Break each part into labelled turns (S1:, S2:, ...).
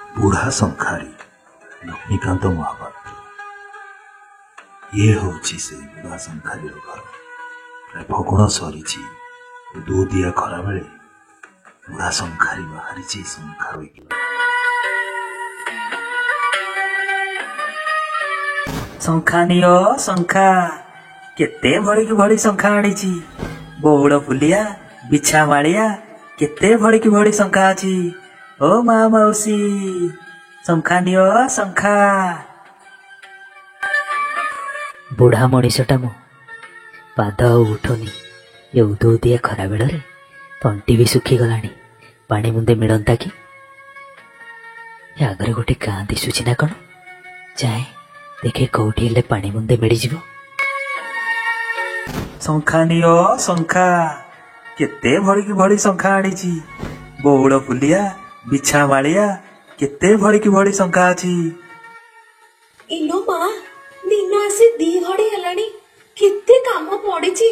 S1: ବୁଢ଼ା ଶଙ୍ଖାରୀ ଲକ୍ଷ୍ମୀକାନ୍ତ ମହାପାତ୍ର। ଇଏ ହେଉଛି ସେଇ ବୁଢ଼ା ଶଙ୍ଖାରୀର ଘର। ପ୍ରାୟ ଫଗୁଣ ସରିଛି। ଦୁଦିଆ ଖରାବେଳେ ବୁଢ଼ା ଶଙ୍ଖାରୀ ବାହାରିଛି ଶଙ୍ଖା ବିକି।
S2: ଶଙ୍ଖା ନିଅ ଶଙ୍ଖା, କେତେ ଭଳିକି ଭଳି ଶଙ୍ଖା ଆଣିଛି। ବଉଳ ଫୁଲିଆ ବିଛା ମାଳିଆ କେତେ ଭଳିକି ଭଳି ଶଙ୍ଖା ଅଛି। ଓ ମା ମାଉସୀ ଶଙ୍ଖା ନିଅ ଶଙ୍ଖା।
S3: ବୁଢ଼ା ମଣିଷଟା ମୁଁ, ପାଦ ଆଉ ଉଠୁନି। ଏ ଉଦଉଦିଆ ଖରା ବେଳରେ ତଣ୍ଟି ବି ଶୁଖିଗଲାଣି। ପାଣି ମୁନ୍ଦେ ମିଳନ୍ତା କି? ଏ ଆଗରେ ଗୋଟେ ଗାଁ ଦିଶୁଛି ନା କ'ଣ? ଯାଏ ଦେଖେ କୋଉଠି ହେଲେ ପାଣି ମୁନ୍ଦେ ମିଳିଯିବ।
S2: ଶଙ୍ଖା ନିଅ ଶଙ୍ଖା, କେତେ ଭଳିକି ଭଳି ଶଙ୍ଖା ଆଣିଛି। ବଉଳ ଫୁଲିଆ ବିଛା ମାଳିଆ କେତେ ଭଳିକି ଭଳି ଶଙ୍ଖା ଅଛି।
S4: ଇଲୋ ମା, ଦିନ ଆସି 2 ଘଡ଼ି ହେଲାଣି। କେତେ କାମ ପଡିଛି।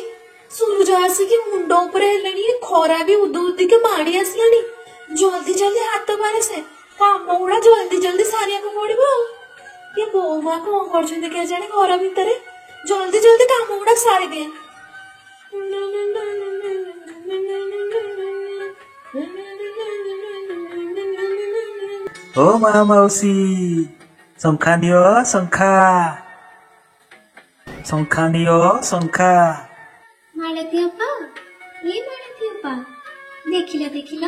S4: ସୂରୁଜ ଆସିକି ମୁଣ୍ଡ ଉପରେ ହେଲାଣି। ଖରା ବି ଉଦୁଉଦିକି ମାଡ଼ି ଆସିଲାଣି। ଜଲ୍ଦି ଜଲ୍ଦି ହାତ ବାହାରେ, କାମ ଗୁଡା ଜଲ୍ଦି ଜଲ୍ଦି ସାରିବାକୁ ପଡିବ। ଏ ବୋଉ ମା କଣ କରୁଛନ୍ତି କେଜାଣି ଘର ଭିତରେ। ଜଲ୍ଦି ଜଲ୍ଦି କାମ ଗୁଡା ସାରିଦିଏ।
S2: ଓ ମା ମାଉସୀ ଶଙ୍ଖା ନିଅ ଶଙ୍ଖା, ଶଙ୍ଖା ନିଅ ଶଙ୍ଖା।
S5: ମାଳତୀ ଅପା, ମାଳତୀ ଅପା, ଦେଖିଲ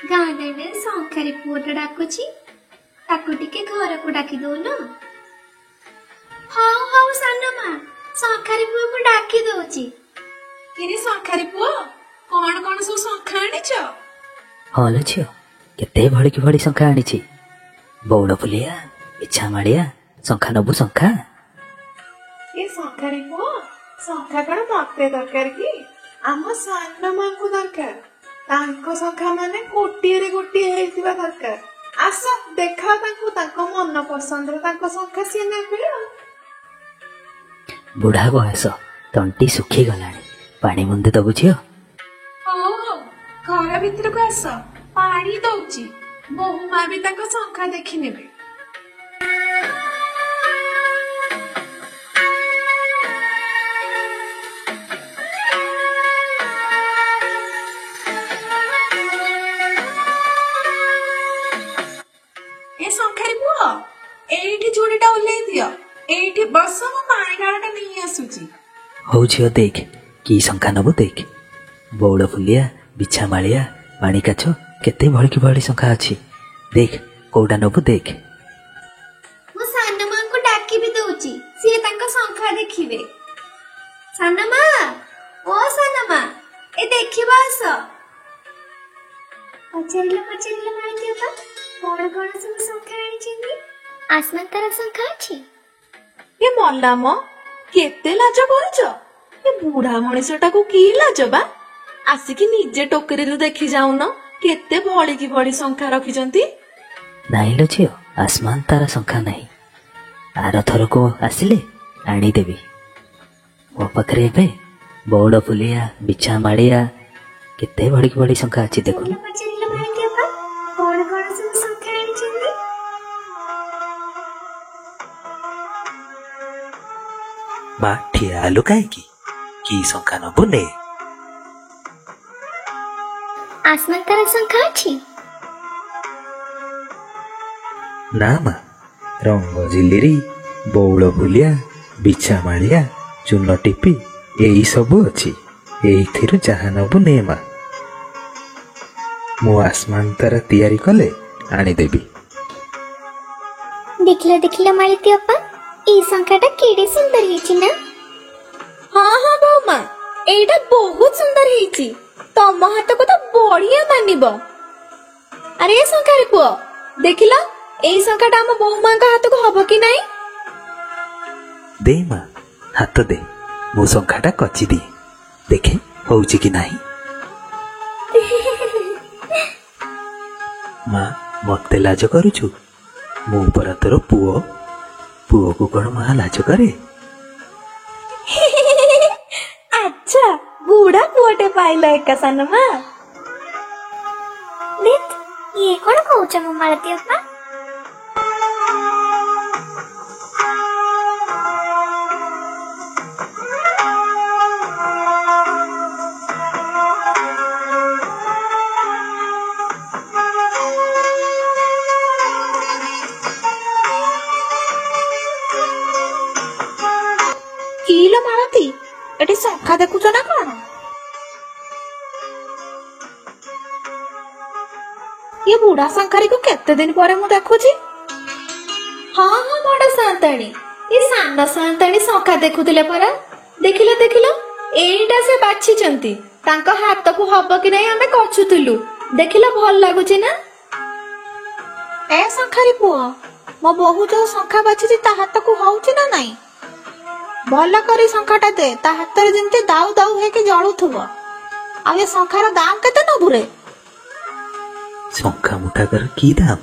S5: ଗାଁ ଦାଣ୍ଡରେ ଶଙ୍ଖାରୀ ପୁଅଟା ଡାକୁଛି। ତାକୁ ଟିକେ ଘରକୁ ଡାକି ଦଉନ। ହଉ ସାନ ମା, ଶଙ୍ଖାରୀ ପୁଅକୁ ଡାକି ଦଉଛି।
S4: କିରେ ଶଙ୍ଖାରୀ ପୁଅ, କଣ କଣ ସବୁ ଶଙ୍ଖା ଆଣିଛ?
S3: ହଁ ଲୋ ଝିଅ, କେତେ ଭଳିକି ଭଳି ଶଙ୍ଖା ଆଣିଛି। ବଉଳ ଫୁଲିଆ ବିଛା ମାଳିଆ ଶଙ୍ଖା ନବୁ ଶଙ୍ଖା।
S4: ଏ ଶଙ୍ଖାରୀ ପୁଅ, ଶଙ୍ଖା କଣ ମତେ ଦରକାର କି? ଆମ ସାନ ମାଙ୍କୁ ଦରକାର। ତାଙ୍କ ଶଙ୍ଖା ମାନେ ଗୋଟିଏରେ ଗୋଟିଏ ହେଇଥିବା ଦରକାର। ଆସ ଦେଖାଅ ତାଙ୍କୁ, ତାଙ୍କ ମନ ପସନ୍ଦର ତାଙ୍କ ଶଙ୍ଖା ସିଏ ନେବେ।
S3: ବୁଢ଼ା ବୟସ, ତଣ୍ଟି ଶୁଖିଗଲାଣି। ପାଣି ମୁନ୍ଦେ ଦବୁ ଝିଅ।
S4: ହଉ ଘର ଭିତରକୁ ଆସ, ପାଣି ଦଉଛି। ବୋହୁ ମା ବି ତାଙ୍କ ଶଙ୍ଖା ଦେଖି ନେବେ। ଏ ଶଙ୍ଖାରୀ ପୁଅ, ଏଇଠି ଚୁଡ଼ିଟା ଓହ୍ଲେଇ ଦିଅ। ଏଇଠି ବସ, ମୁଁ ପାଣି ଢାଳଟା ନେଇ ଆସୁଛି।
S3: ହଉ ଝିଅ, ଦେଖ କି ଶଙ୍ଖା ନବୁ ଦେଖ। ବଉଳ ଫୁଲିଆ ବିଛା ମାଳିଆ ପାଣି କାଛ କେତେ ଭଳିକି ଭଳି ଶଙ୍ଖା ଅଛି। ଦେଖ କୋଉଟା ନବୁ ଦେଖ।
S5: ମୁଁ ସାନ ମାଙ୍କୁ ଡାକି ବି ଦଉଛି, ସିଏ ତାଙ୍କ ଶଙ୍ଖା ଦେଖିବେ। ସାନ ମା, ଓ ସାନ ମା, ଏ ଦେଖିବ ଆସ। ପଚାରିଲ ମାଳତୀ ଅପା, କଣ କଣ ସବୁ ଶଙ୍ଖା ଆଣିଛନ୍ତି? ଆସମାନ୍ତରା ଶଙ୍ଖା ଅଛି।
S4: ଏ ମଲାମ, କେତେ ଲାଜ କରୁଛ? ଏ ବୁଢା ମଣିଷଟାକୁ କି ଲାଜ ବା? ଆସିକି ନିଜେ ଟୋକରୀରୁ ଦେଖି ଯାଉନ, କେତେ ଭଳିକି ଭଳି ଶଙ୍ଖା ରଖିଛନ୍ତି।
S3: ନାଇଁ ଲୋ ଝିଅ, ଆସମାନ ତାରା ଶଙ୍ଖା ନାହିଁ। ଆର ଥରକୁ ଆସିଲେ ଆଣିଦେବି। ମୋ ପାଖରେ ଏବେ ବଉଳ ଫୁଲିଆ ବିଛା ମାଳିଆ କେତେ ଭଳିକି ଭଳି ଶଙ୍ଖା ଅଛି ଦେଖୁନ।
S5: ପଚାରିଲ ମାଳତୀ ଅପା, କଣ କଣ ସବୁ ଶଙ୍ଖା ଆଣିଛନ୍ତି?
S1: ମା ଠିଆ ହେଲୁ କାହିଁକି? କି ଶଙ୍ଖା ନବୁ ନେ।
S5: ଆସମାନ୍ତରା ଶଙ୍ଖା ଅଛି।
S1: ନା ମା, ରଙ୍ଗ ଝିଲିରି ବଉଳ ଫୁଲିଆ ବିଛା ମାଳିଆ ଚୂନ ଟିପି ଏଇ ସବୁ ଅଛି। ଏଇଥିରୁ ଯାହା ନବୁ ନେ ମା। ମୁଁ ଆସମାନ ତାରା ତିଆରି କଲେ ଆଣିଦେବି।
S5: ଦେଖିଲ ମାଳତୀ ଅପା, ଏଇ ଶଙ୍ଖାଟା କେଡେ ସୁନ୍ଦର ହେଇଛି ନା?
S4: ହଁ ବୋଉ ମା, ଏଇଟା ବହୁତ ସୁନ୍ଦର ହେଇଛି। ତମ ହାତକୁ ତ ବଢିଆ ମାନିବ। ଆରେ ଶଙ୍ଖାରୀ ପୁଅ, ଦେଖିଲ ଏଇ ଶଙ୍ଖାଟା ଆମ ବୋହୁ ମାଙ୍କ ହାତକୁ ହବ କି ନାଇଁ?
S1: ଦେ ମା, ହାତ ଦେ, ମୁଁ ଶଙ୍ଖାଟା କଚି ଦିଏ, ଦେଖେ ହଉଛି କି ନାହିଁ। ମା, ମତେ ଲାଜ କରୁଛୁ? ମୁଁ ପରା ତୋର ପୁଅ। ପୁଅକୁ କଣ ମା ଲାଜ କରେ?
S4: ଆଚ୍ଛା, ବୁଢା ପୁଅଟେ ପାଇଲ ଏକା ସାନ ମା।
S5: ଇଏ କଣ କହୁଛ ମୋ ମାଳତୀ ଅପା?
S4: ଏଠି ଶଙ୍ଖା ଦେଖୁଛ ନା କଣ? ଇଏ ବୁଢା ଶଙ୍ଖାରୀକୁ କେତେ ଦିନ ପରେ ମୁଁ ଦେଖୁଛି। ହଁ ହଁ ବଡ ସାନ୍ତାଣୀ, ଏ ସାନ ସାନ୍ତାଣୀ ଶଙ୍ଖା ଦେଖୁଥିଲେ ପରା। ଦେଖିଲ ଦେଖିଲ, ଏଇଟା ସେ ବାଛିଛନ୍ତି। ତାଙ୍କ ହାତକୁ ହବ କି ନାଇଁ ଆମେ କଛୁଥିଲୁ। ଦେଖିଲ ଭଲ ଲାଗୁଛି ନା? ଏ ଶଙ୍ଖାରୀ ପୁଅ, ମୋ ବୋହୂ ଯୋଉ ଶଙ୍ଖା ବାଛିଛି ତା ହାତକୁ ହଉଛି ନା ନାଇଁ? ଭଲ କରି ଶଙ୍ଖାଟା ଦେ, ତା ହାତରେ ଯେମିତି ଦାଉ ଦାଉ ହେଇକି ଜଳୁଥିବ। ଆଉ ଏ ଶଙ୍ଖାର ଦାମ କେତେ ନବୁ ରେ?
S1: ଶଙ୍ଖା ମୁଠାକର କି ଦାମ?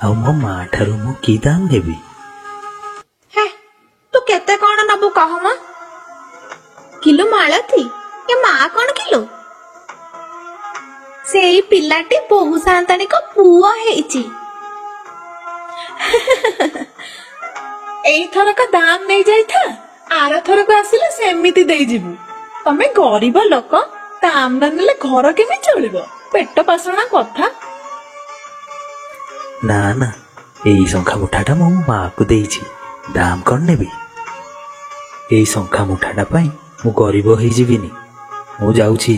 S1: ଆଉ ମୋ ମା ଠାରୁ ମୁଁ କି ଦାମ ନେବି?
S4: ହେ, ତୁ କେତେ କଣ ନବୁ କହ ମ? କିଲୋ ମାଳତୀ, ଏ ମା କଣ କିଲୋ? ସେଇ ପିଲାଟି ବୋହୂ ସାନ୍ତାଣୀଙ୍କ ପୁଅ ହେଇଛି। ଏଇଥରକ ଦାମ ନେଇ ଯାଇଥା, ଆରଥରକ ଆସିଲେ ସେମିତି ଦେଇଯିବୁ। ତମେ ଗରିବ ଲୋକ, ଦାମ ନ ନେଲେ ଘର କେମିତି ଚଳିବ? ପେଟ ପାସଣା କଥା।
S1: ନା ନା, ଏଇ ଶଙ୍ଖା ମୁଠାଟା ମୁଁ ମୋ ମାକୁ ଦେଇଛି, ଦାମ କଣ ନେବି? ଏଇ ଶଙ୍ଖା ମୁଠାଟା ପାଇଁ ମୁଁ ଗରିବ ହେଇଯିବିନି। ମୁଁ ଯାଉଛି,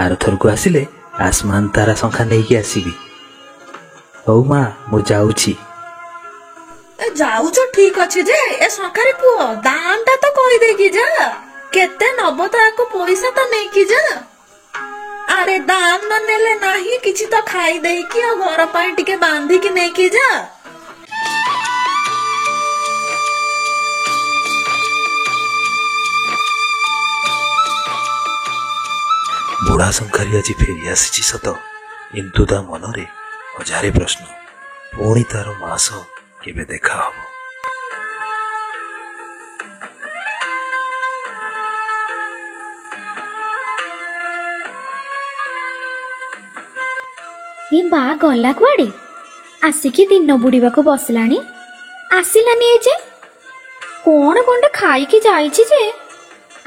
S1: ଆରଥରକୁ ଆସିଲେ ଆସମାନ ତାରା ଶଙ୍ଖା ନେଇକି ଆସିବି। ହଉ ମା, ମୁଁ ଯାଉଛି।
S4: ଯାଉଛ ଠିକ ଅଛି ଯେ, ଏ ଶଙ୍ଖାରୀ ପୁଅ ଦାମ ଟା ତ କହିଦେଇକି ଯା। କେତେ ନବ ତାକୁ ପଇସା ତ ନେଇକି ଯା। ଆରେ ଦାମ ନ ନେଲେ ନାହିଁ, କିଛି ତ ଖାଇ ଦେଇକି ଆଉ ଘର ପାଇଁ ଟିକେ ବାନ୍ଧିକି ନେଇକି ଯା।
S1: ବୁଢା ଶଙ୍ଖାରୀ ଆଜି ଫେରି ଆସିଛି ସତ, କିନ୍ତୁ ତା ମନରେ ହଜାରେ ପ୍ରଶ୍ନ। ପୁଣି ତାର ମାସ କେବେ ଦେଖା ହବ?
S5: ଏ ମା ଗଲା କୁଆଡେ? ଆସିକି ଦିନ ବୁଡିବାକୁ ବସିଲାଣି। ଆସିଲାନି ଏ ଯେ, କଣ କଣଟେ ଖାଇକି ଯାଇଛି ଯେ।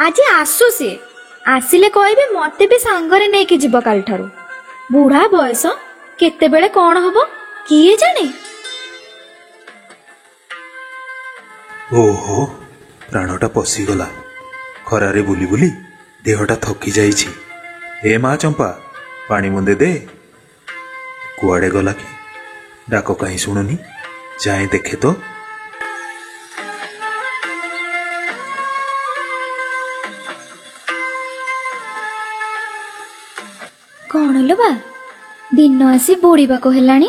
S5: ଆଜି ଆସୁ ସିଏ, ଆସିଲେ କହିବେ ମତେ ବି ସାଙ୍ଗରେ ନେଇକି ଯିବ କାଲିଠାରୁ। ବୁଢା ବୟସ, କେତେବେଳେ କଣ ହବ କିଏ ଜାଣେ?
S1: ଓହୋ, ପ୍ରାଣଟା ପଶିଗଲା। ଖରାରେ ବୁଲି ବୁଲି ଦେହଟା ଥକି ଯାଇଛି। ଏ ମା ଚମ୍ପା, ପାଣି ମୁନ୍ଦେ ଦେ। କୁଆଡେ ଗଲା କି? ଡାକ କାହିଁ ଶୁଣୁନି? ଯାଏ ଦେଖେ ତ।
S5: କଣ ଲୋ ବା, ଦିନ ଆସି ବୁଡିବାକୁ ହେଲାଣି,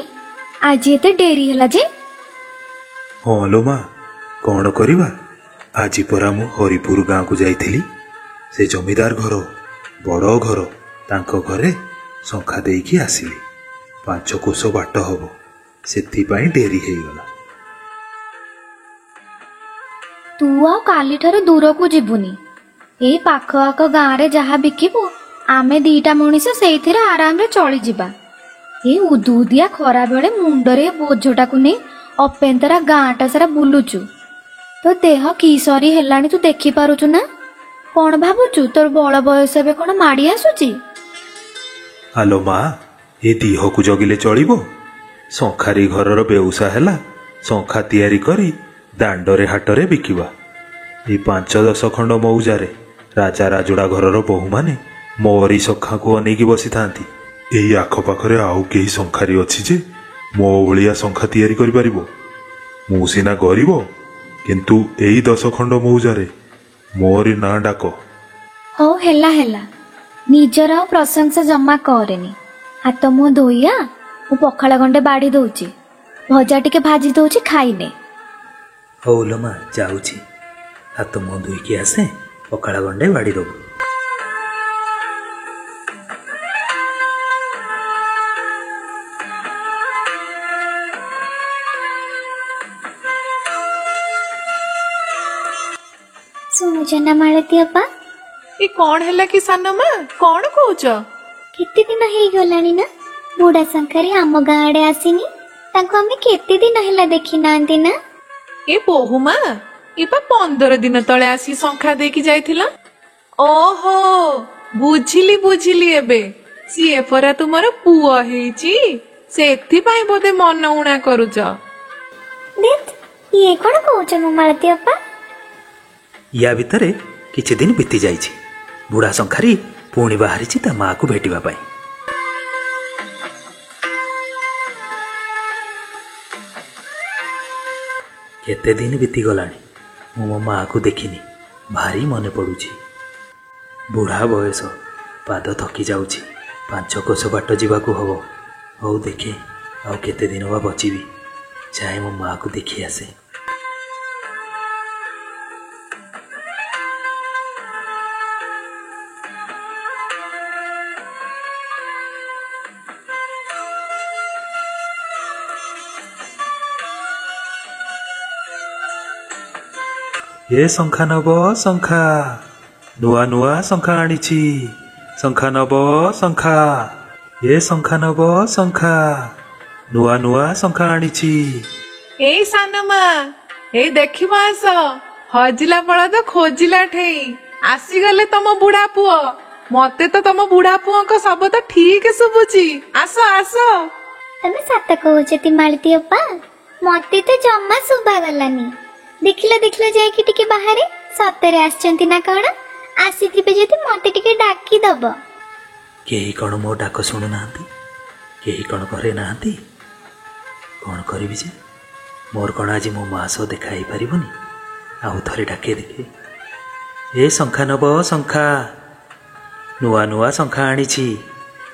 S5: ଆଜି ଏତେ ଡେରି ହେଲା ଯେ?
S1: ହଁ ଲୋ ମା, କଣ କରିବା? ଆଜି ପରା ମୁଁ ହରିପୁର ଗାଁକୁ ଯାଇଥିଲି। ସେ ଜମିଦାର ଘର, ବଡ଼ ଘର, ତାଙ୍କ ଘରେ ଶଙ୍ଖା ଦେଇକି ଆସିଲି। 5 କୋଶ ବାଟ ହବ, ସେଥିପାଇଁ ଡେରି ହେଇଗଲା।
S5: ତୁ ଆଉ କାଲିଠାରୁ ଦୂରକୁ ଯିବୁନି। ଏଇ ପାଖ ଆଖ ଗାଁରେ ଯାହା ବିକିବୁ, ଆମେ 2ଟା ମଣିଷ ସେଇଥିରେ ଆରାମରେ ଚଳିଯିବା। ଏଇ ଉଦୁଉଦିଆ ଖରା ବେଳେ ମୁଣ୍ଡରେ ବୋଝଟାକୁ ନେଇ ଅପେନ୍ତରା ଗାଁଟା ସାରା ବୁଲୁଛୁ। ତୋ ଦେହ କି ସରି ହେଲାଣି ତୁ ଦେଖିପାରୁଛୁ ନା? କଣ ଭାବୁଛୁ ତୋର ବଳ ବୟସ ଏବେ କଣ ମାଡି ଆସୁଛି?
S1: ଆଲୋ ମା, ଏ ଦିହକୁ ଜଗିଲେ ଚଳିବ? ଶଙ୍ଖାରୀ ଘରର ବେଉସା ହେଲା ଶଙ୍ଖା ତିଆରି କରି ଦାଣ୍ଡରେ ହାଟରେ ବିକିବା। ଏଇ 5-10 ଖଣ୍ଡ ମଉଜାରେ ରାଜା ରାଜୁଡା ଘରର ବୋହୂମାନେ ମୋରି ଶଙ୍ଖାକୁ ଅନେଇକି ବସିଥାନ୍ତି। ଏଇ ଆଖପାଖରେ ଆଉ କେହି ଶଙ୍ଖାରୀ ଅଛି ଯେ ମୋ ଭଳିଆ ଶଙ୍ଖା ତିଆରି କରିପାରିବ? ମୁଁ ସିନା ଗରିବ, କିନ୍ତୁ ଏଇ 10 ଖଣ୍ଡ ମଉଜାରେ ମୋରି ନାଁ ଡାକ।
S5: ହଉ ହେଲା ହେଲା, ନିଜର ଆଉ ପ୍ରଶଂସା ଜମା କରେନି। ହାତ ମୁହଁ ଧୋଇଆ, ମୁଁ ପଖାଳ ଗଣ୍ଡେ ବାଢି ଦଉଛି, ଭଜା ଟିକେ ଭାଜି ଦଉଛି, ଖାଇନେ।
S1: ହଉ ଲୋ ମା, ଯାଉଛି। ହାତ ମୁହଁ ଧୋଇକି ଆସେ, ପଖାଳ ଗଣ୍ଡେ ବାଡ଼ି ଦବୁ।
S5: ଶୁଣୁଛ ନା ମାଳତୀ ଅପା?
S4: ଏ କଣ ହେଲା କି ସାନ ମା, କଣ କହୁଛ?
S5: କେତେ ଦିନ ହେଇଗଲାଣି ନା ବୁଢା ଶଙ୍ଖାରୀ ଆମ ଗାଁ ଆଡେ ଆସିନି। ତାଙ୍କୁ ଆମେ କେତେ ଦିନ ହେଲା ଦେଖି ନାହାନ୍ତି ନା?
S4: ଏ ବୋହୂ ମା, ଏ ପା 15 ଦିନ ତଳେ ଆସି ଶଙ୍ଖା ଦେଇକି ଯାଇଥିଲା। ଓହୋ, ବୁଝିଲି ବୁଝିଲି ଏବେ। ସିଏ ପରା ତୁମର ପୁଅ ହେଇଛି, ସେଥିପାଇଁ ବୋଧେ ମନ ଉଣା କରୁଛ।
S5: ଇଏ କଣ କହୁଛ ମୋ ମାଳତୀ ଅପା?
S1: ୟା ଭିତରେ
S2: କିଛି ଦିନ ବିତି ଯାଇଛି। ବୁଢ଼ା ଶଙ୍ଖାରୀ ପୁଣି ବାହାରିଛି ତା ମାଆକୁ ଭେଟିବା ପାଇଁ। କେତେ ଦିନ ବିତିଗଲାଣି, ମୁଁ ମୋ ମାଆକୁ ଦେଖିନି। ଭାରି ମନେ ପଡ଼ୁଛି। ବୁଢ଼ା ବୟସ, ପାଦ ଥକି ଯାଉଛି। 5 କୋଶ ବାଟ ଯିବାକୁ ହବ। ହଉ ଦେଖେ ଆଉ କେତେ ଦିନ ବା ବଚିବି। ଯାଏ ମୋ ମାଆକୁ ଦେଖି ଆସେ।
S1: ଏ ଶଙ୍ଖା ନବ ଶଙ୍ଖା, ନୂଆ ନୂଆ ଶଙ୍ଖା ଆଣିଛି। ଶଙ୍ଖା ନବ ଶଙ୍ଖା, ଏ ଶଙ୍ଖା ନବ ଶଙ୍ଖା, ନୂଆ ନୂଆ ଶଙ୍ଖା ଆଣିଛି।
S6: ଏଇ ସାନ ମା, ଏଇ ଦେଖିବ ଆସ। ହଜିଲା ବଳଦ ଖୋଜିଲା ଠେଇ, ଆସିଗଲେ ତମ ବୁଢା ପୁଅ। ମତେ ତ ତମ ବୁଢା ପୁଅଙ୍କ ଶବ୍ଦ ଠିକ ଶୁଭୁଛି। ଆସ ଆସ।
S5: ତମେ ସତ କହୁଛ ମାଳତୀ ଅପା? ମତେ ତ ଜମା ଶୁଭା ଗଲାନି। ଦେଖିଲ ଯାଇକି ଟିକେ ବାହାରେ ସତରେ ଆସିଛନ୍ତି ନା କଣ? ଆସିଥିବେ ଯଦି ମତେ ଟିକେ ଡାକି ଦବ।
S2: କେହି କଣ ମୋ ଡାକ ଶୁଣୁନାହାନ୍ତି? କେହି କଣ ଘରେ ନାହାନ୍ତି? କଣ କରିବି ଯେ? ମୋର କଣ ଆଜି ମୋ ମା ସହ ଦେଖା ହେଇପାରିବନି? ଆଉ ଥରେ ଡାକେ ଦେଖେ। ଏ ଶଙ୍ଖା ନବ ଶଙ୍ଖା, ନୂଆ ନୂଆ ଶଙ୍ଖା ଆଣିଛି।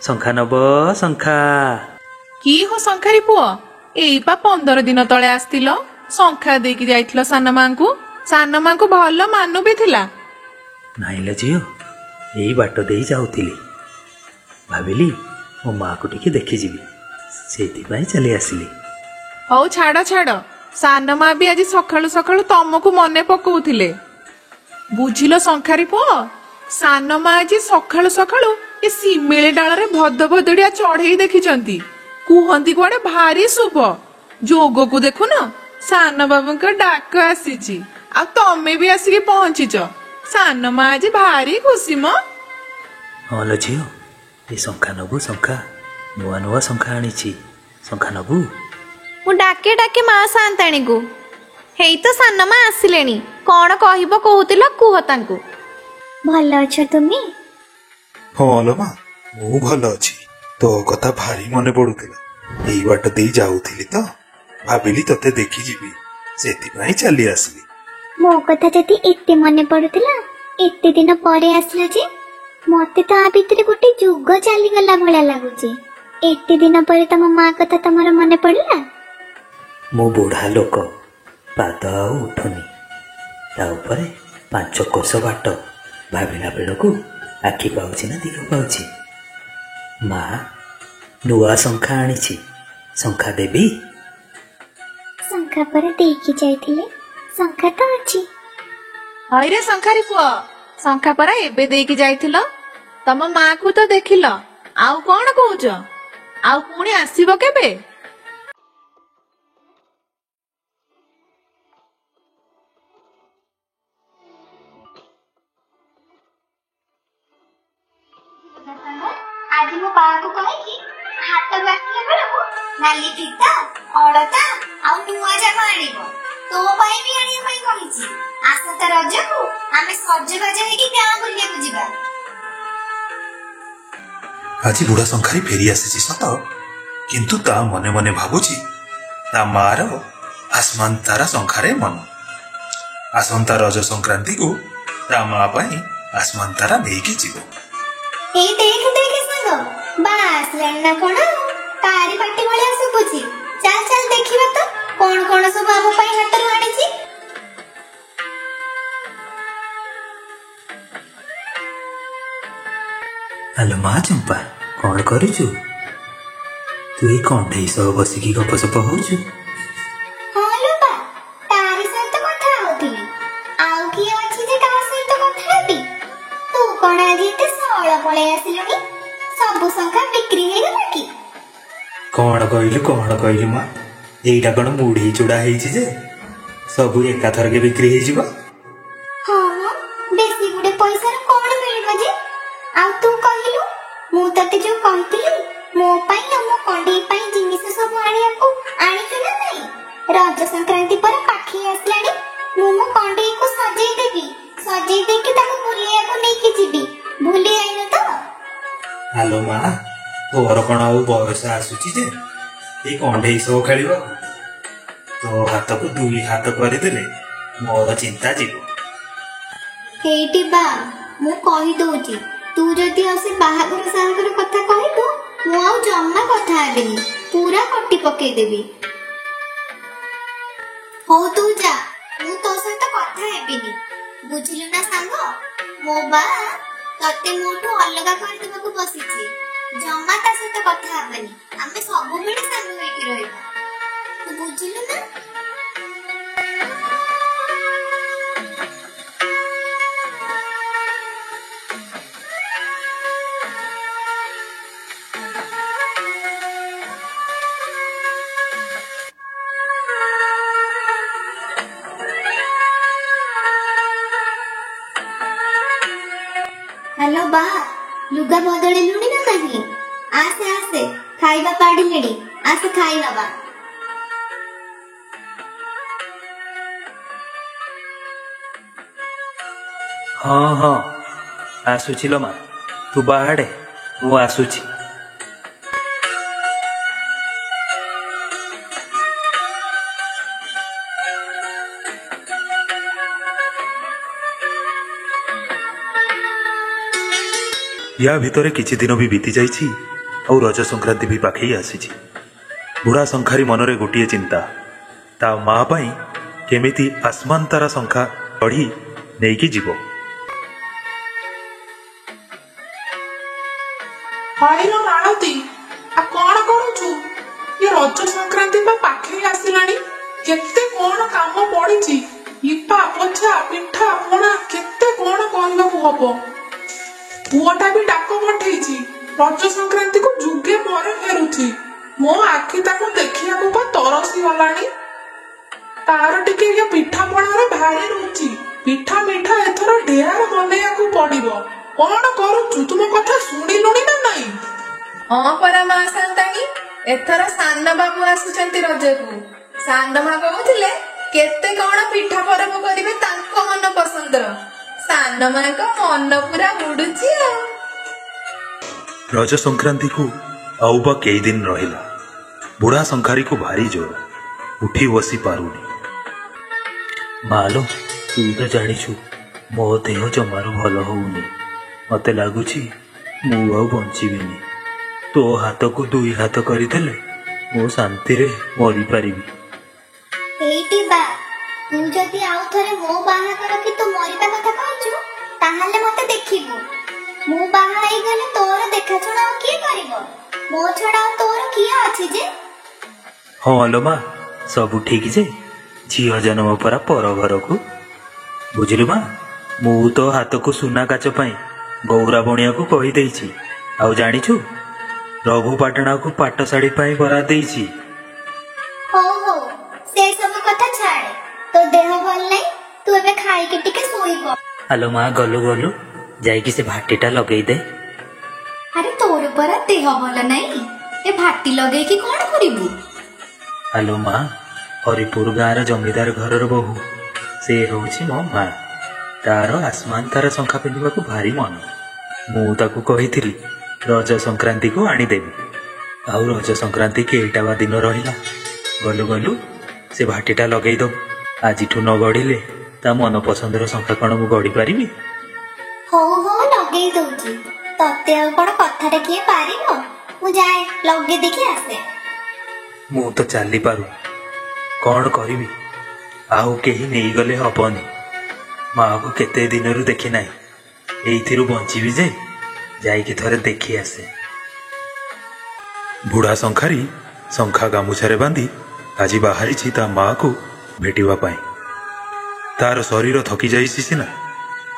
S2: ଶଙ୍ଖା ନବ ଶଙ୍ଖା।
S6: କି ହୋ ଶଙ୍ଖାରୀ ପୁଅ, ଏଇ ପା 15 ଦିନ ତଳେ ଆସିଥିଲ। ଶଙ୍ଖା ଦେଇକି ଯାଇଥିଲ ସାନ ମାଙ୍କୁ। ସାନ ମାଙ୍କୁ ଭଲ ମାନୁ ବି ଥିଲା।
S2: ନାଇଁଲେ ଝିଅ, ଏଇ ବାଟ ଦେଇ ଯାଉଥିଲି। ଭାବିଲି ମୋ ମାକୁ ଟିକେ ଦେଖିଯିବି, ସେଇଥିପାଇଁ ଚାଲି ଆସିଲି।
S6: ହଉ ଛାଡ ଛାଡ, ସାନ ମା ବି ଆଜି ସକାଳୁ ସକାଳୁ ତମକୁ ମନେ ପକଉଥିଲେ। ବୁଝିଲ ଶଙ୍ଖାରୀ ପୁଅ, ସାନ ମା ଆଜି ସକାଳୁ ସକାଳୁ ଏ ଶିମିଳି ଡାଳରେ ଭଦଭଦଡିଆ ଚଢେଇ ଦେଖିଛନ୍ତି। କୁହନ୍ତି କୁଆଡେ ଭାରି ଶୁଭ। ଯୋଗକୁ ଦେଖୁନ, ସାନ ବାବୁଙ୍କ ଡାକ ଆସିଛି। ଆଉ ତମେ ବି ଆସିକି ପହଞ୍ଚିଛ। ସାନ ମା ଆଜି ଭାରି ଖୁସି ମ।
S2: ହଁ ଲୋ ଝିଅ, ଏ ଶଙ୍ଖା ନବୁ ଶଙ୍ଖା, ନୂଆ ନୂଆ ଶଙ୍ଖା ଆଣିଛି। ଶଙ୍ଖା ନବୁ?
S7: ମୁଁ ଡାକେ ଡାକେ ମା ସାନ୍ତାଣୀକୁ। ହେଇ ତ ସାନ ମା ଆସିଲେଣି। କଣ କହିବ କହୁଥିଲ, କୁହ ତାଙ୍କୁ।
S5: ଭଲ ଅଛ ତୁମେ?
S1: ହଁ ଲୋ ମା, ମୁଁ ଭଲ ଅଛି। ତୋ କଥା ଭାରି ମନେ ପଡୁଥିଲା। ଏଇ ବାଟ ଦେଇ ଯାଉଥିଲି ତ, ଭାବିଲି ତତେ ଦେଖିଯିବି, ସେଥିପାଇଁ ଚାଲି ଆସିଲି।
S5: ମୋ କଥା ଯଦି ଏତେ ମନେ ପଡୁଥିଲା, ଏତେ ଦିନ ପରେ ଆସିଲା ଯେ? ମତେ ତ ଆ ଭିତରେ ଗୋଟେ ଯୁଗ ଚାଲିଗଲା ଭଳିଆ ଲାଗୁଛି। ଏତେ ଦିନ ପରେ ତମ ମା କଥା ତମର ମନେ ପଡିଲା?
S2: ମୁଁ ବୁଢା ଲୋକ, ପାଦ ଆଉ ଉଠୁନି। ତା ଉପରେ 5 କୋଶ ବାଟ। ଭାବିଲା ବେଳକୁ ଆଖି ପାଉଛି ନା ଦିଗ ପାଉଛି। ମା, ନୂଆ ଶଙ୍ଖା ଆଣିଛି। ଶଙ୍ଖା ଦେବି?
S5: ଶଙ୍ଖା ପରା ଦେଇକି ଯାଇଥିଲେ। ଶଙ୍ଖା ତ ଅଛି।
S6: ହଇରେ ଶଙ୍ଖାରୀ ପୁଅ, ଶଙ୍ଖା ପରା ଏବେ ଦେଇକି ଯାଇଥିଲ। ତମ ମାକୁ ତ ଦେଖିଲ, ଆଉ କଣ କହୁଛ? ଆଉ ପୁଣି ଆସିବ କେବେ?
S5: ଆଜି ମୋ ବାହାକୁ କହିକି ହାଟକୁ ଆସିଲା ବେଳକୁ ନାଲି ଫିତା, ଅଳତା ଆଉ ନୂଆ ଜାମା ଆଣିବ। ତୋ ପାଇଁ ବି ଆଣିବା ପାଇଁ କହିଛି। ଆସନ୍ତା ରଜକୁ ଆମେ ସଜବାଜ ହେଇକି ଗାଁ ବୁଲିବାକୁ ଯିବା।
S1: ଆଜି ବୁଢା ଶଙ୍ଖାରୀ ଫେରି ଆସିଛି ସତ, କିନ୍ତୁ ତା ମନେ ମନେ ଭାବୁଛି ତା ମାର ଆସମାନ ତାରା ଶଙ୍ଖାରେ ମନ। ଆସନ୍ତା ରଜ ସଂକ୍ରାନ୍ତିକୁ ତା ମା ପାଇଁ ଆସମାନ ତାରା ନେଇକି ଯିବ।
S5: ଏଇ ଦେଖ ସାଙ୍ଗ, ବା ଆସିଲାଣି ନା କଣ? ତାରି ପାଟି ଭଳିଆ ଶୁଭୁଛି। ଚାଲ ଚାଲ ଦେଖିବା ତ କଣ କଣ ସବୁ ଆମ ପାଇଁ ହାଟରୁ ଆଣିଛି।
S2: ଆଲୋ ମା ଚମ୍ପା, କଣ କରୁଛୁ? ତୁ ଏଇ କଣ୍ଢେଇ ସହ ବସିକି ଗପସପ ହଉଛୁ?
S5: ହଁ ଲୋ ବା, ତାରି ସହିତ କଥା ହଉଥିଲି। ଆଉ କିଏ ଅଛି ଯେ କାହା ସହିତ କଥା ହେବି? ତୁ କଣ ଆଜି ଏତେ ସଅଳ ପଳେଇ ଆସିଲୁଣି? ସବୁ ଶଙ୍ଖା ବିକ୍ରି ହେଇଗଲା କି?
S2: କଣ କହିଲୁ ମା? ଏଇଟା କଣ ମୁଢି ଚୁଡା ହେଇଛି ଯେ ସବୁ ଏକାଥରକେ ବିକ୍ରି ହେଇଯିବ?
S5: ହଁ ବେଶୀ ଗୁଡେ ପଇସାର କଣ ମିଳିବ ଯେ? ଆଉ ତୁ କହିଲୁ, ମୁଁ ତତେ ଯୋଉ କହିଥିଲି ମୋ ପାଇଁ ଆଉ ମୋ କଣ୍ଢେଇ ପାଇଁ ଜିନିଷ ସବୁ ଆଣିବାକୁ, ଆଣିଛୁ ନା ନାଇଁ? ରଜ ସଂକ୍ରାନ୍ତି ପରେ ପାଖେଇ ଆସିଲାଣି। ମୁଁ ମୋ କଣ୍ଢେଇକୁ ସଜେଇ ଦେବି,
S8: ସଜେଇ ଦେଇକି ତାକୁ ବୁଲିବାକୁ ନେଇକି ଯିବି। ଭୁଲି ଯାଇନୁ ତ?
S1: ଆଲୋ ମା, ତୋର କଣ ଆଉ ବୟସ ଆସୁଛି ଯେ ଏଇ କଣ୍ଢେଇ ସହ ଖେଳିବାକୁ? ତୋ ହାତକୁ 2 ହାତ କରିଦେଲେ ମୋର ଚିନ୍ତା ଯିବ।
S8: ହେଇଟି ବା, ମୁଁ କହିଦଉଛି, ତୁ ଯଦି ଆଉ ସେ ବାହାଘର କଥା କହିବୁ, ମୁଁ ଆଉ ଜମା କଥା ହେବିନି, ପୁରା କଟି ପକେଇଦେବି। ହଉ ତୁ ଯା, ମୁଁ ତୋ ସହିତ କଥା ହେବିନି, ବୁଝିଲୁ ନା ସାଙ୍ଗ? ମୋ ବା ତତେ ମୋଠୁ ଅଲଗା କରିଦେବାକୁ ବସିଛି। ଜମା ତା ସହିତ କଥା ହେବାନି, ଆମେ ସବୁବେଳେ ସାଙ୍ଗ ହେଇକି ରହିବା, ତୁ ବୁଝିଲୁ ନା? ହ୍ୟାଲୋ ବା, ଲୁଗା ବଦଳିଲୁଣି ନା ନାହିଁ? ଆସେ ଆସେ, ଖାଇବା ପାଡ଼ିଲେଣି, ଆସେ ଖାଇବା ବା।
S2: ହଁ ହଁ ଆସୁଛି ଲୋ ମା, ତୁ ବାହାଡେ, ମୁଁ ଆସୁଛି।
S1: ୟା ଭିତରେ କିଛି ଦିନ ବି ବିତି ଯାଇଛି ଆଉ ରଜ ସଂକ୍ରାନ୍ତି ବି ପାଖେଇ ଆସିଛି। ବୁଢ଼ା ଶଙ୍ଖାରୀ ମନରେ ଗୋଟିଏ ଚିନ୍ତା, ତା ମା ପାଇଁ କେମିତି ଆସମାନ ତାରା ଶଙ୍ଖା ଚଢ଼ି ନେଇକି ଯିବ।
S6: ହଇଲୋ ମାଳତୀ, ଆଉ କଣ କରୁଛୁ? ଏ ରଜ ସଂକ୍ରାନ୍ତି ବା ପାଖେଇ ଆସିଲାଣି, କେତେ କଣ କାମ ପଡିଛି। ଲିପା ପୋଛା, ପିଠା ପଣା, କେତେ କଣ କରିବାକୁ ହବ। ପୁଅଟା ବି ଡାକ ପଠେଇଛି, ରଜ ସଂକ୍ରାନ୍ତିକୁ ଯୁଗେ ପରେ ଫେରୁଛି। ମୋ ଆଖି ତାକୁ ଦେଖିବାକୁ ବା ତରସି ଗଲାଣି। ତାର ଟିକେ ଇଏ ପିଠା ପଣାରେ ଭାରି ରୁଚି। ପିଠା ମିଠା ଏଥର ଢେର ବନେଇବାକୁ ପଡିବ। କଣ କରୁଛୁ? ତୁମ କଥା ଶୁଣିଲୁଣି ନା ନାଇଁ?
S7: ହଁ ପରା ମା ସାନ୍ତାଣୀ, ଏଥର ସାନ ବାବୁ ଆସୁଛନ୍ତି ରଜକୁ। ସାନ ମା କହୁଥିଲେ କେତେ କଣ ପିଠା ପରବ କରିବେ ତାଙ୍କ ମନ ପସନ୍ଦର। ସାନ ମାଙ୍କ ମନ ପୁରା ଉଡୁଛି ଆଉ।
S1: ରଜ ସଂକ୍ରାନ୍ତିକୁ ଆଉ ବା କେଇଦିନ ରହିଲା। ବୁଢ଼ା ଶଙ୍ଖାରୀକୁ ଭାରି ଜ୍ୱର, ଉଠି ବସି ପାରୁନି।
S2: ମାଲୋ, ତୁ ତ ଜାଣିଛୁ ମୋ ଦେହ ଜମାରୁ ଭଲ ହଉନି। ମତେ ଲାଗୁଛି ମୁଁ ଆଉ ବଞ୍ଚିବିନି। ତୋ ହାତକୁ 2 ହାତ କରିଦେଲେ ମୁଁ ଶାନ୍ତିରେ ମରିପାରିବି।
S8: ହେଇଟି ବା, ତୁ ଯଦି ଆଉ ଥରେ ମୋ ବାହାଘର କି ତୁ ମରିବା କଥା କହିଛୁ, ତାହେଲେ ମତେ ଦେଖିବୁ। ମୁଁ ବାହା ହେଇଗଲେ ତୋର ଦେଖାଶୁଣା ଆଉ କିଏ କରିବ? ମୋ ଛଡା ଆଉ ତୋର କିଏ ଅଛି ଯେ?
S2: ହଁ ଲୋ ମା, ସବୁ ଠିକ ଯେ ଝିଅ ଜନ୍ମ ପରା ପର ଘରକୁ। ବୁଝିଲୁ ମା, ମୁଁ ତୋ ହାତକୁ ସୁନା କାଚ ପାଇଁ ଗୌରା ବଣିଆକୁ କହିଦେଇଛି। ଆଉ ଜାଣିଛୁ, ରଘୁ ପାଟଣାକୁ ପାଟ ଶାଢୀ ପାଇଁ ବରାଦ ଦେଇଛି।
S8: ହଉ ହଉ, ସେ ସବୁ କଥା ଛାଡେ, ତୋ ଦେହ ଭଲ ନାହିଁ, ତୁ ଏବେ ଖାଇକି ଟିକେ ଶୋଇବ।
S3: ଆଲୋ ମା, ଗଲୁ ଗଲୁ ଯାଇକି ସେ ଭାଟିଟା ଲଗେଇ ଦେ।
S8: ଆରେ ତୋର ପରା ଦେହ ଭଲ ନାହିଁ, ଏ ଭାଟି ଲଗେଇକି କଣ କରିବୁ?
S2: ଆଲୋ ମା, ହରିପୁର ଗାଁର ଜମିଦାର ଘରର ବୋହୂ, ସେ ହଉଛି ମୋ ମା। ତାର ଆସମାନ ତାରା ଶଙ୍ଖା ପିନ୍ଧିବାକୁ ଭାରି ମନ। ମୁଁ ତାକୁ କହିଥିଲି ରଜ ସଂକ୍ରାନ୍ତିକୁ ଆଣିଦେବି। ଆଉ ରଜ ସଂକ୍ରାନ୍ତି କେଇଟା ବା ଦିନ ରହିଲା। ଗଲୁ ଗଲୁ ସେ ଭାଟିଟା ଲଗେଇ ଦବୁ। ଆଜିଠୁ ନ ଗଢିଲେ ତା ମନ ପସନ୍ଦର ଶଙ୍ଖା କଣ ମୁଁ ଗଢି ପାରିବି?
S8: ହଉ ହଉ, ଲଗେଇ ଦଉଛି। ତତେ ଆଉ କଣ କଥାରେ କିଏ ପାରିବ? ମୁଁ ଯାଏ ଲଗେଇ ଦେଖି ଆସେ।
S2: ମୁଁ ତ ଚାଲିପାରୁ, କଣ କରିବି? ଆଉ କେହି ନେଇଗଲେ ହବନି। ମାଆକୁ କେତେ ଦିନରୁ ଦେଖି ନାହିଁ, ଏଇଥିରୁ ବଞ୍ଚିବି ଯେ ଯାଇକି ଥରେ ଦେଖି ଆସେ।
S1: ବୁଢ଼ା ଶଙ୍ଖାରୀ ଶଙ୍ଖା ଗାମୁଛାରେ ବାନ୍ଧି ଆଜି ବାହାରିଛି ତା ମାଆକୁ ଭେଟିବା ପାଇଁ। ତାର ଶରୀର ଥକି ଯାଇଛି ସିନା,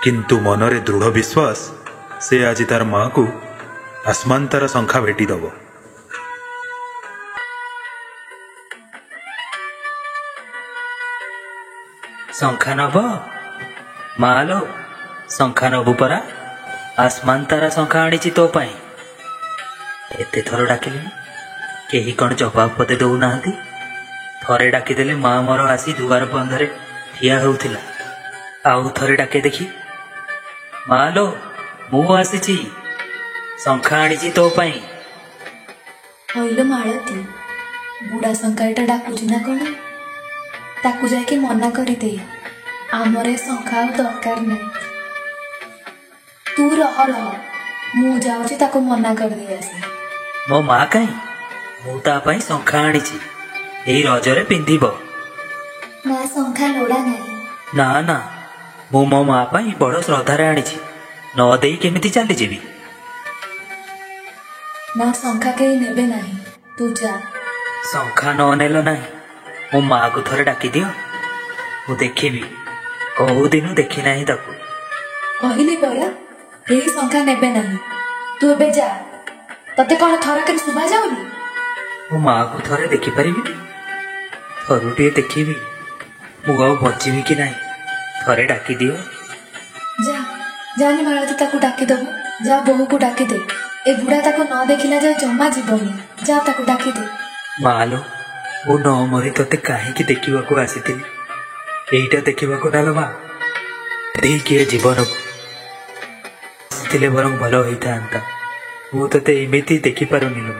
S1: କିନ୍ତୁ ମନରେ ଦୃଢ଼ ବିଶ୍ୱାସ, ସେ ଆଜି ତାର ମାଆକୁ ଆସମାନ ତାରା ଶଙ୍ଖା ଭେଟିଦେବ।
S3: ଶଙ୍ଖା ନବ? ମାଲୋ, ଶଙ୍ଖା ନବୁ ପରା? ଆସମାନ ତାରା ଶଙ୍ଖା ଆଣିଛି ତୋ ପାଇଁ। ଏତେ ଥର ଡାକିଲିଣି, କେହି କଣ ଜବାବ ପଦେ ଦଉନାହାନ୍ତି। ଥରେ ଡାକିଦେଲେ ମା ମୋର ଆସି ଦୁଆର ବନ୍ଧରେ ଠିଆ ହେଉଥିଲା।
S2: ଆଉ ଥରେ ଡାକେ ଦେଖି। ମାଲୋ ମୁଁ ଆସିଛି, ଶଙ୍ଖା ଆଣିଛି ତୋ ପାଇଁ।
S4: ହଇଲୋ ମାଳତୀ, ବୁଢା ଶଙ୍ଖାଟା ଡାକୁଛି ନା କଣ? ତାକୁ ଯାଇକି ମନା କରିଦେ, ଆମର ଏ ଶଙ୍ଖା ଆଉ ଦରକାର ନାହିଁ। ତୁ ରହ, ମୁଁ ଯାଉଛି ତାକୁ ମନା କରିଦେଇ ଆସେ।
S2: ମୋ ମା କାହିଁ? ମୁଁ ତା ପାଇଁ ଶଙ୍ଖା ଆଣିଛି, ଏଇ ରଜରେ ପିନ୍ଧିବ।
S4: ନା, ଶଙ୍ଖା ଲୋଡ଼ା ନାହିଁ।
S2: ନା ନା, ମୁଁ ମୋ ମା ପାଇଁ ବଡ଼ ଶ୍ରଦ୍ଧାରେ ଆଣିଛି, ନ ଦେଇ କେମିତି ଚାଲିଯିବି?
S4: ନା, ଶଙ୍ଖା କେହି ନେବେ ନାହିଁ, ତୁ ଯା।
S2: ଶଙ୍ଖା ନ ନେଲ ନାହିଁ, ମୋ ମାକୁ ଥରେ ଡାକିଦିଅ, ମୁଁ ଦେଖିବି। କୋଉଦିନୁ ଦେଖି ନାହିଁ ତାକୁ।
S4: କହିଲି ପରା, କେହି ଶଙ୍ଖା ନେବେ ନାହିଁ, ତୁ ଏବେ ଯା। ତତେ କଣ ଥରକରେ ଶୁଭା ଯାଉନି?
S2: ମୋ ମାକୁ ଥରେ ଦେଖିପାରିବିନି? ଥରୁଟିଏ ଦେଖିବି, ମୁଁ ଆଉ ବଞ୍ଚିବି କି ନାହିଁ। ଥରେ ଡାକିଦିଅ।
S4: ଯା, ଜାନି ମାଳତୀ, ତାକୁ ଡାକିଦବୁ। ଯା, ବୋହୂକୁ ଡାକିଦେ। ଏ ବୁଢା ତାକୁ ନ ଦେଖିଲା ଯାଏ ଜମା ଯିବନି। ଯା, ତାକୁ ଡାକିଦେ।
S2: ମାଲୋ, ମୁଁ ନ ମରି ତତେ କାହିଁକି ଦେଖିବାକୁ ଆସିଥିଲି? ଏଇଟା ଦେଖିବାକୁ ନାଲୋ ମା, ଦେଇକିଏ ଜୀବନକୁ ଆସିଥିଲେ ବରଂ ଭଲ ହେଇଥାନ୍ତା। ମୁଁ ତତେ ଏମିତି ଦେଖିପାରୁନି ଲୋ।